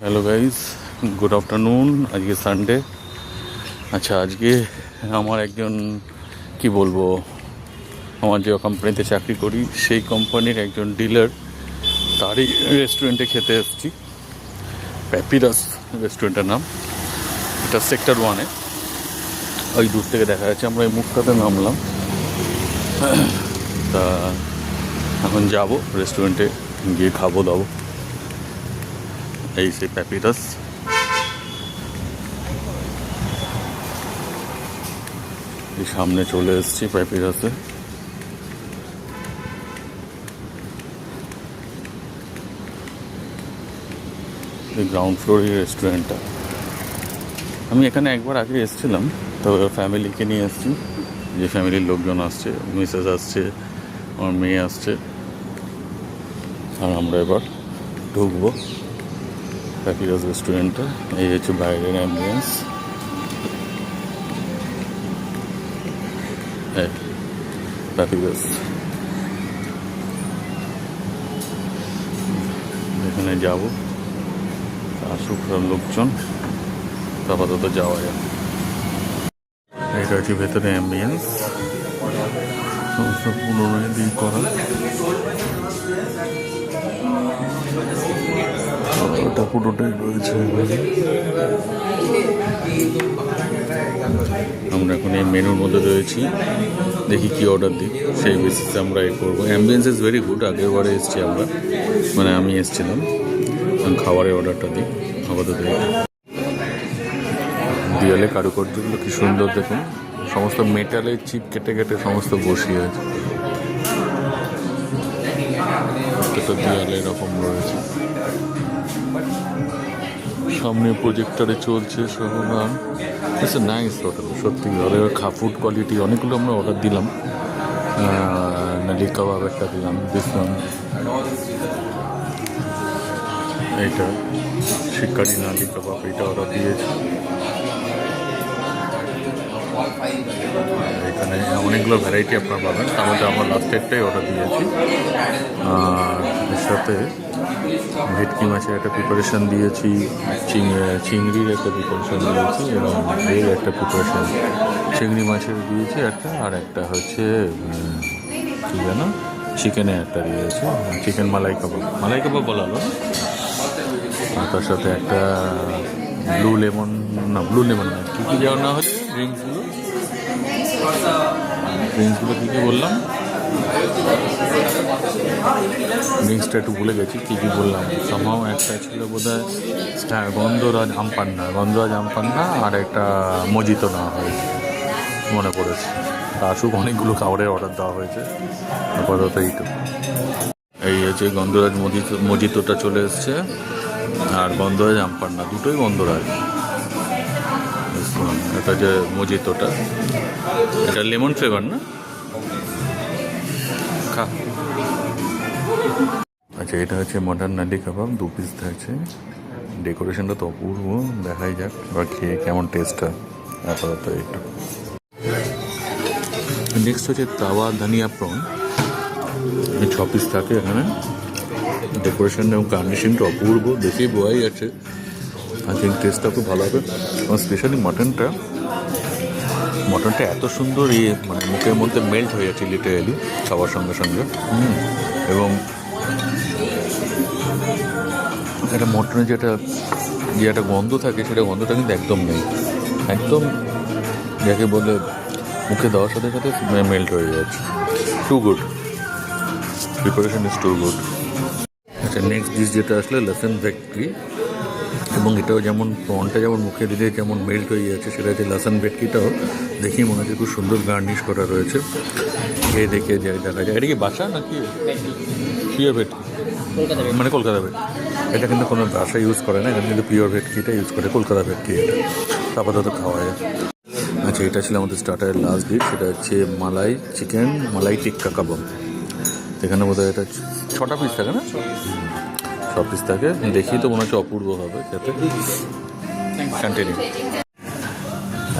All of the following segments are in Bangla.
Hello guys, good afternoon. আজকে সানডে। আচ্ছা, আজকে আমার একজন কি বলবো, আমার যে কোম্পানিতে চাকরি করি সেই কোম্পানির একজন ডিলার, তারই রেস্টুরেন্টে খেতে এসেছি। প্যাপিরাস রেস্টুরেন্টের নাম। এটা সেক্টর 1-এ, ওই দূর থেকে দেখা যাচ্ছে। আমরা এই মুখটাতে নামলাম। তা এখন যাব রেস্টুরেন্টে, গিয়ে খাবো দাবো। এই সেই প্যাপিরাস। এই সামনে চলে এসেছি প্যাপিরাসে। এই গ্রাউন্ড ফ্লোরের রেস্টুরেন্টটা। আমি এখানে একবার আগে এসেছিলাম, তো ফ্যামিলিকে নিয়ে এসেছি। যে ফ্যামিলির লোকজন আসছে, মিসেস আসছে, আমার মেয়ে আসছে, আর আমরা এবার ঢুকবো প্যাপিরাস রেস্টুরেন্টে। এই হচ্ছে বাইরের অ্যাম্বিয়েন্স। প্যাপিরাস এখানে যাবো, আসুক সব লোকজন, আপাতত যাওয়া যায়। এটা হচ্ছে ভেতরে অ্যাম্বিয়েন্স, সমস্ত পুনরায় দিয়ে করা। ওটা পুরোটাই রয়েছে। আমরা এখন এই মেনুর মধ্যে রয়েছি, দেখি কি অর্ডার দিই, সেই বেসিসে আমরা এ করবো। Ambience is very good. আগের বারে এসেছি আমরা, মানে আমি এসেছিলাম। খাবারের অর্ডারটা দিই আপাতত। দেয়ালে কারুকার্যগুলো কি সুন্দর দেখুন, সমস্ত মেটালের চিপ কেটে কেটে সমস্ত বসিয়ে আছে। প্রত্যেকটা দেয়ালে এরকম রয়েছে। সামনে প্রজেক্টারে চলছে সব গান। ইটস এ নাইস হোটেল, সত্যি। ফুড কোয়ালিটি অনেকগুলো আমরা অর্ডার দিলাম। নালি কাবাব একটা দিলাম, এইটা শিকারি নালি কাবাব, এটা অর্ডার দিয়েছি। এখানে অনেকগুলো ভ্যারাইটি আপনারা পাবেন, তার মধ্যে আমরা লাস্টেরটাই অর্ডার দিয়েছি। আর এর সাথে ভেটকি মাছের একটা প্রিপারেশান দিয়েছি, চিংড়ির একটা প্রিপারেশান দিয়েছি, এবং এর একটা প্রিপারেশান চিংড়ি মাছের দিয়েছি একটা, আর একটা হচ্ছে কী যেন চিকেনের একটা দিয়েছি, চিকেন মালাই কাবাব বলালো। আর তার সাথে একটা ব্লু লেমন না কী কী দেওয়া না হচ্ছে ড্রিঙ্কসগুলো কী কী বললাম, ড্রিঙ্কসটা একটু ভুলে গেছি কী কী বললাম। সামহাও একটা ছিল বোধ হয় গন্ধরাজ আমপান্না, আর একটা মজিতো নেওয়া হয়েছে, মনে পড়েছে। আসুক, অনেকগুলো খাবারের অর্ডার দেওয়া হয়েছে আপাতত। এই হচ্ছে গন্ধরাজ মজিতোটা চলে এসছে, আর গন্ধরাজ আমপান্না, দুটোই গন্ধরাজ। এটা যে মজিতোটা, এটা লেমন ফ্লেভার না? খা। আচ্ছা, এটা হচ্ছে মাটন নালি কাবাব, 2 পিস থাকছে। ডেকোরেশনটা তো অপূর্ব, দেখাই যাক এবার খেয়ে কেমন টেস্ট হয় আপাতত। এইটা নেক্সট হচ্ছে তাওয়া ধনিয়া প্রন, 6 পিস থাকে এখানে। ডেকোরেশন এবং গার্নিশিংটা অপূর্ব, দেখেই বোঝাই যাচ্ছে। আই থিঙ্ক টেস্টটা খুব ভালো হবে। এবং স্পেশালি মটনটা এত সুন্দর, মানে মুখের মধ্যে মেল্ট হয়ে যাচ্ছে লিটারেলি খাওয়ার সঙ্গে সঙ্গে। এবং একটা মটনের যে একটা গন্ধ থাকে, সেটা গন্ধটা কিন্তু একদম নেই, একদম যাকে বলে মুখে দেওয়ার সাথে সাথে মেল্ট হয়ে যাচ্ছে। Too good, preparation is too good. আচ্ছা, নেক্সট ডিশ যেটা আসলে লসন ভেটকি, এবং এটাও যেমন প্রনটা যেমন মুখে দিলে যেমন মেল্ট হয়ে যাচ্ছে, সেটা হচ্ছে লসন ভেটকিটাও দেখেই মনে হচ্ছে খুব সুন্দর গার্নিশ করা রয়েছে। খেয়ে দেখে দেখা যায়। এটা কি বাসা নাকি পিওর ভেটকি? মানে কলকাতা ভেটকি। এটা কিন্তু কোনো বাসা ইউজ করে না, এটা কিন্তু পিওর ভেটকিটা ইউজ করে, কলকাতা ভেটকি। এটা আপাতত খাওয়া যায়। আচ্ছা, এটা ছিল আমাদের স্টার্টারের লাস্ট ডিশ, সেটা হচ্ছে মালাই টিক্কা কাবাব। এখানে বোধহয় এটা 6টা পিস থাকে না? 6 পিস থাকে। দেখি তো মনে হচ্ছে অপূর্ব হবে খেতে। কন্টিনিউ।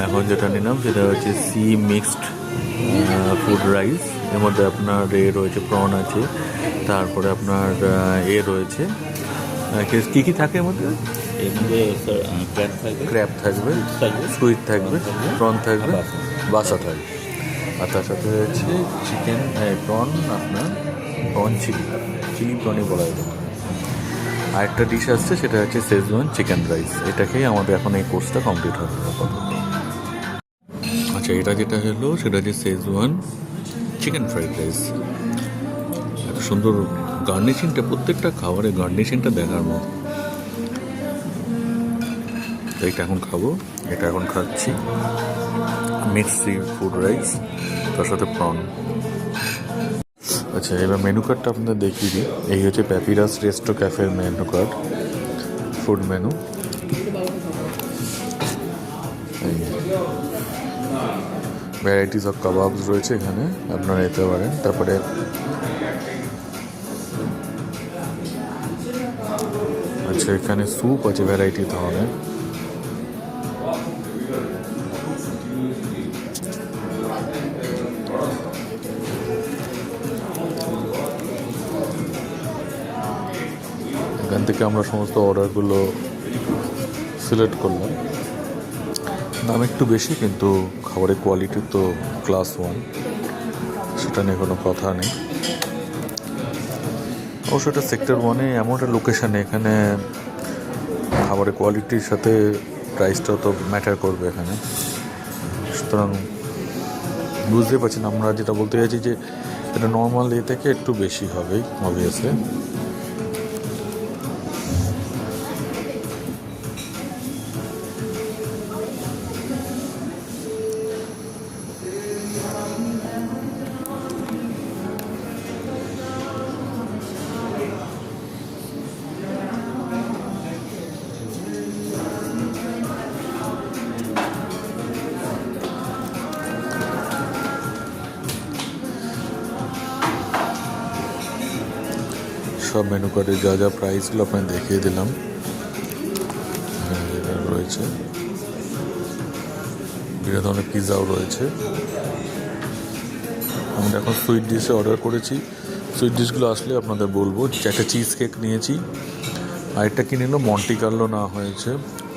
এখন যেটা নিলাম সেটা হচ্ছে সি মিক্সড ফুড রাইস। এর মধ্যে আপনার রয়েছে প্রন আছে, তারপরে আপনার রয়েছে কী কী থাকে এর মধ্যে? এর মধ্যে স্যার ক্র্যাব থাকবে, ক্র্যাব থাকবে, থাকবে, সুইট থাকবে, প্রন থাকবে, আর বাসা থাকবে। আর তার সাথে রয়েছে চিকেন, প্রন, আপনার প্রন চিলি প্রনই বলা যেতে পারে। আরেকটা ডিশ আসছে, সেটা হচ্ছে শেজওয়ান চিকেন রাইস। এটা খেয়ে আমাদের এখন এই কোর্সটা কমপ্লিট হবে আপাতত। আচ্ছা, এটা যেটা হলো সেটা হচ্ছে শেজওয়ান চিকেন ফ্রাইড রাইস। এত সুন্দর গার্নিশিংটা, প্রত্যেকটা খাবারের গার্নিশিংটা দেখার মতো। এইটা এখন খাবো, এটা এখন খাচ্ছি মিক্সড সি ফুড রাইস, তার সাথে প্রন। আচ্ছা, এবার মেনু কার্ডটা আপনাদের দেখিয়ে দিই। এই হচ্ছে প্যাপিরাস রেস্টো ক্যাফের menu card, food menu. Varieties of kebabs রয়েছে এখানে, আপনারা নিতে পারেন। তারপরে আচ্ছা, এখানে স্যুপ আছে ভ্যারাইটি ধরনের। এখান থেকে আমরা সমস্ত অর্ডারগুলো সিলেক্ট করলাম। দাম একটু বেশি, কিন্তু খাবারের কোয়ালিটি তো ক্লাস 1, সেটা নিয়ে কোনো কথা নেই। অবশ্য এটা সেক্টর 1-এ এমন একটা লোকেশানে, এখানে খাবারের কোয়ালিটির সাথে প্রাইসটাও তো ম্যাটার করবে এখানে। সুতরাং বুঝতে পারছেন আমরা যেটা বলতে চাইছি, যে এটা নর্মাল এ থেকে একটু বেশি হবেই অবভিয়াসলি। সব মেনু কার্ডে যা যা প্রাইসগুলো আপনাকে দেখিয়ে দিলাম রয়েছে। বিভিন্ন ধরনের পিৎজাও রয়েছে। আমরা এখন সুইট ডিশে অর্ডার করেছি। সুইট ডিশগুলো আসলে আপনাদের বলবো। একটা চিজ কেক নিয়েছি, আরেকটা কি নিল মন্টি কার্লো না হয়েছে,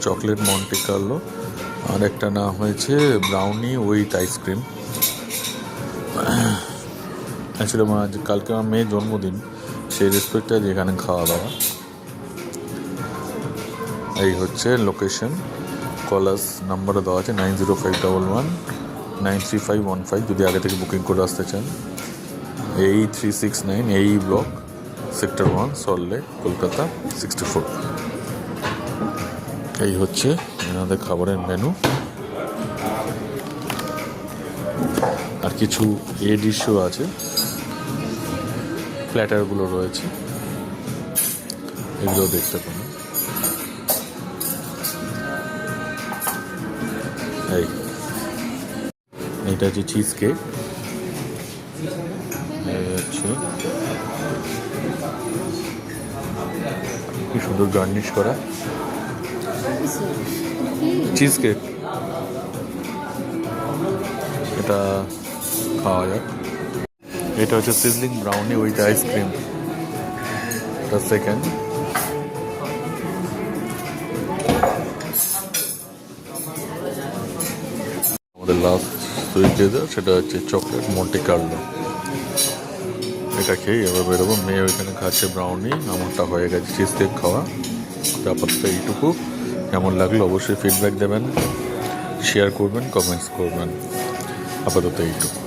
চকলেট মন্টি কার্লো, আর একটা না হয়েছে ব্রাউনি উইথ আইসক্রিম। অ্যাকচুয়ালি কালকে আমার মেয়ের জন্মদিন, সেই রেসপেক্টে যেখানে খাওয়া দাওয়া। এই হচ্ছে লোকেশন। কলাস নাম্বারও দেওয়া আছে 9051193515, যদি আগে থেকে বুকিং করে আসতে চান। 369 এই ব্লক, সেক্টর 1, সল্টলেক, কলকাতা 64। এই হচ্ছে আমাদের খাবারের মেনু। আর কিছু এ ডিশও আছে, প্ল্যাটারগুলো রয়েছে, এগুলো দেখতে পাবেন। এইটা হচ্ছে চিজ কেক, হচ্ছে কি সুন্দর গার্নিশ করা চিজ কেক। এটা খাওয়া যাক। এটা হচ্ছে সিজলিং ব্রাউনি উইথ আইসক্রিম, এটা সেকেন্ড। আমাদের লাস্ট সুইট ডেজার্ট, সেটা হচ্ছে চকলেট মন্টি কার্লো। এটা খেয়ে এবার বেরোবো। মেয়ে ওইখানে খাচ্ছে ব্রাউনি, আমারটা হয়ে গেছে চিজ কেক খাওয়া। আপাতত এইটুকু। কেমন লাগলো অবশ্যই ফিডব্যাক দেবেন, শেয়ার করবেন, কমেন্টস করবেন। আপাতত এইটুকু।